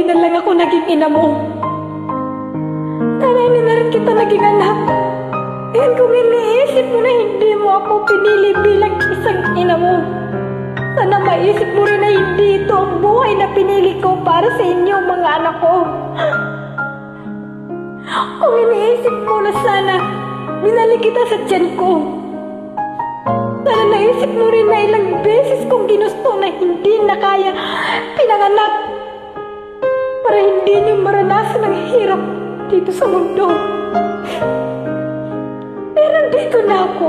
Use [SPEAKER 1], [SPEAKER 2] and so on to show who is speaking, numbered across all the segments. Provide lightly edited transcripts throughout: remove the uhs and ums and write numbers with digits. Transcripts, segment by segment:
[SPEAKER 1] hindi na lang ako naging ina mo. Sana hindi na rin kita naging anak. Ngayon kung iniisip mo na hindi mo ako pinili bilang isang ina mo, sana maisip mo rin na hindi ito ang buhay na pinili ko para sa inyo mga anak ko. Kung iniisip mo na sana binalik kita sa tiyan ko, sana naisip mo rin na ilang beses kong ginusto na hindi na kaya pinanganak para hindi niyo maranasan ang hirap dito sa mundo. Pero dito na ako.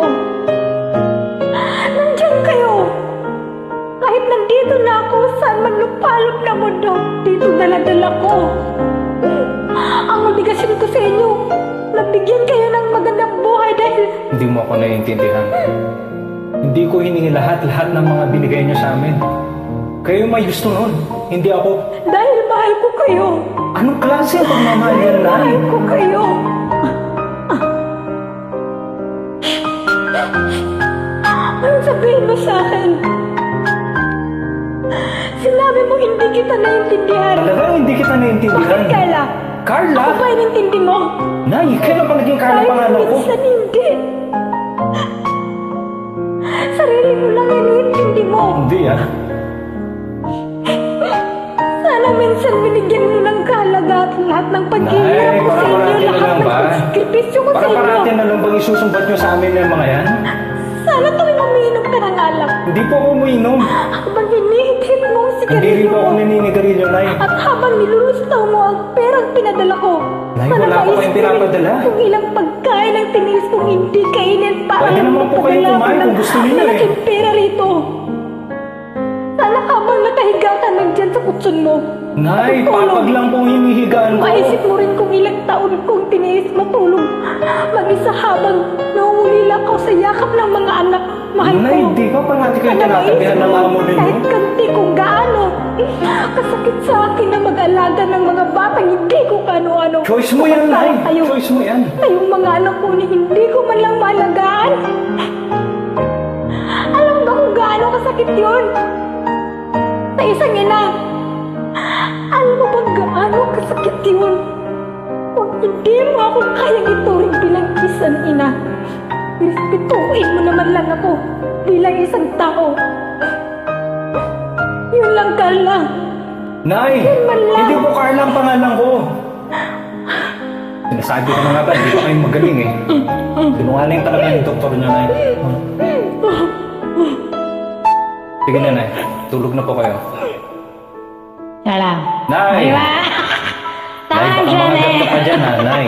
[SPEAKER 1] Nandiyan kayo. Kahit nandito na ako saan man lupalop na mundo, dito daladala ko. Ang obligasyon ko sa inyo, nabigyan kayo ng magandang buhay dahil...
[SPEAKER 2] Hindi mo ako naiintindihan. Hindi ko hiningi lahat ng mga binigay niyo sa amin. Kayo may gusto nun, hindi ako.
[SPEAKER 1] Dahil mahal ko kayo.
[SPEAKER 2] Anong klase ang pagmamahal yan, Nay?
[SPEAKER 1] Mahal ko kayo. Ano sabihin mo sa akin? Sinabi mo hindi kita naiintindihan.
[SPEAKER 2] Talaga hindi kita naiintindihan.
[SPEAKER 1] Bakit, Carla?
[SPEAKER 2] Carla?
[SPEAKER 1] Ako ba inintindi mo?
[SPEAKER 2] Nay, kailan pa naging Carla pangalan ko?
[SPEAKER 1] Minsan hindi. Sarili mo lang iniintindi mo.
[SPEAKER 2] Hindi
[SPEAKER 1] Sana minsan binigyan mo ng kahalaga at lahat ng paghihirap ko sa inyo, lahat ng pagsakripisyo ko sa inyo.
[SPEAKER 2] Parang na lang bang isusumbat nyo sa amin ng mga yan?
[SPEAKER 1] Sana tuwing umiinom ka ng alak.
[SPEAKER 2] Hindi po ako umiinom.
[SPEAKER 1] Habang hinihit mo ang
[SPEAKER 2] Hindi rin
[SPEAKER 1] sigarilyo
[SPEAKER 2] po ako naninigarilyo, Nay.
[SPEAKER 1] at habang nilulustaw mo ang perang pinadala ko.
[SPEAKER 2] Nay,
[SPEAKER 1] Sana
[SPEAKER 2] wala ko
[SPEAKER 1] maisip
[SPEAKER 2] kayong
[SPEAKER 1] mo rin
[SPEAKER 2] pinapadala.
[SPEAKER 1] Kung ilang pagkain ang tiniis kong hindi kainin para
[SPEAKER 2] Pwede naman po kayong kumain kung gusto niyo eh.
[SPEAKER 1] malaking pera rito. Sana habang nakahiga ka nandyan sa kutsun mo.
[SPEAKER 2] Nay,
[SPEAKER 1] matutulog.
[SPEAKER 2] papag lang pong hinihigaan ko.
[SPEAKER 1] Maisip mo rin kung ilang taon kong tiniis matulog. Mag-isa habang nauulila ko sa yakap ng mga anak. Mahal ko.
[SPEAKER 2] Nay, di ba parati kayo
[SPEAKER 1] Sana
[SPEAKER 2] tinatabihan ng
[SPEAKER 1] maisip mo
[SPEAKER 2] amo ninyo?
[SPEAKER 1] kahit kanti kung gaano kasakit sa akin na mag-alaga ng mga batang hindi ko kano-ano.
[SPEAKER 2] Choice mo yan, Nay.
[SPEAKER 1] Kayo,
[SPEAKER 2] Choice mo yan.
[SPEAKER 1] kayong mga anak ko ni hindi ko man lang maalagaan. Alam ba kung gaano kasakit yun? Sa isang ina. Alam mo bang gaano kasakit yun? Kung hindi mo ako kayang ituring bilang isang ina, respetuhin mo naman lang ako bilang isang tao. Yun lang, Carla.
[SPEAKER 2] Nay,
[SPEAKER 1] Yun man lang.
[SPEAKER 2] hindi po Carla ang pangalan ko. Sinasabi ko na nga ba, hindi pa kayo magaling eh. Sinungaling talaga yung doktor niyo, Nay. Sige na, Nay. Tulog na po kayo.
[SPEAKER 1] Carla.
[SPEAKER 2] Nay!
[SPEAKER 1] Diba?
[SPEAKER 2] Nay, baka mga ganito pa dyan, ha? Nay.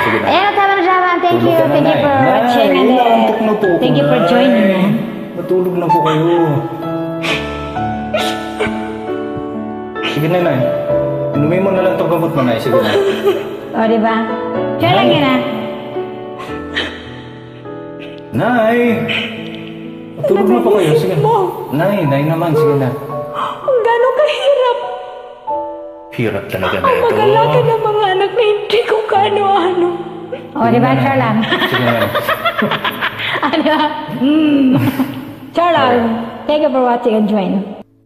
[SPEAKER 2] Sige na.
[SPEAKER 3] Ayan, tama na siya, man. Thank you.
[SPEAKER 2] Tulog ka na,
[SPEAKER 3] Thank you
[SPEAKER 2] Nay.
[SPEAKER 3] for
[SPEAKER 2] Nay,
[SPEAKER 3] watching.
[SPEAKER 2] inaantok na po ako,
[SPEAKER 3] Thank you for
[SPEAKER 2] Nay.
[SPEAKER 3] joining.
[SPEAKER 2] Matulog na po kayo. Sige na, Nay. Inumin mo na lang itong gamot mo, Nay. Sige na.
[SPEAKER 3] O, diba? Share lang yun, ha?
[SPEAKER 2] Nay! Matulog na po kayo. Sige na. Nay naman. Sige na.
[SPEAKER 1] Kung gano'ng kahirap
[SPEAKER 2] Hirap talaga na
[SPEAKER 1] ang
[SPEAKER 2] ito.
[SPEAKER 1] mag-alaga ng mga anak na hindi ko kano-ano.
[SPEAKER 3] O, diba? Share lang.
[SPEAKER 2] Sige na.
[SPEAKER 3] Ano? Share lang. Thank you for watching and join.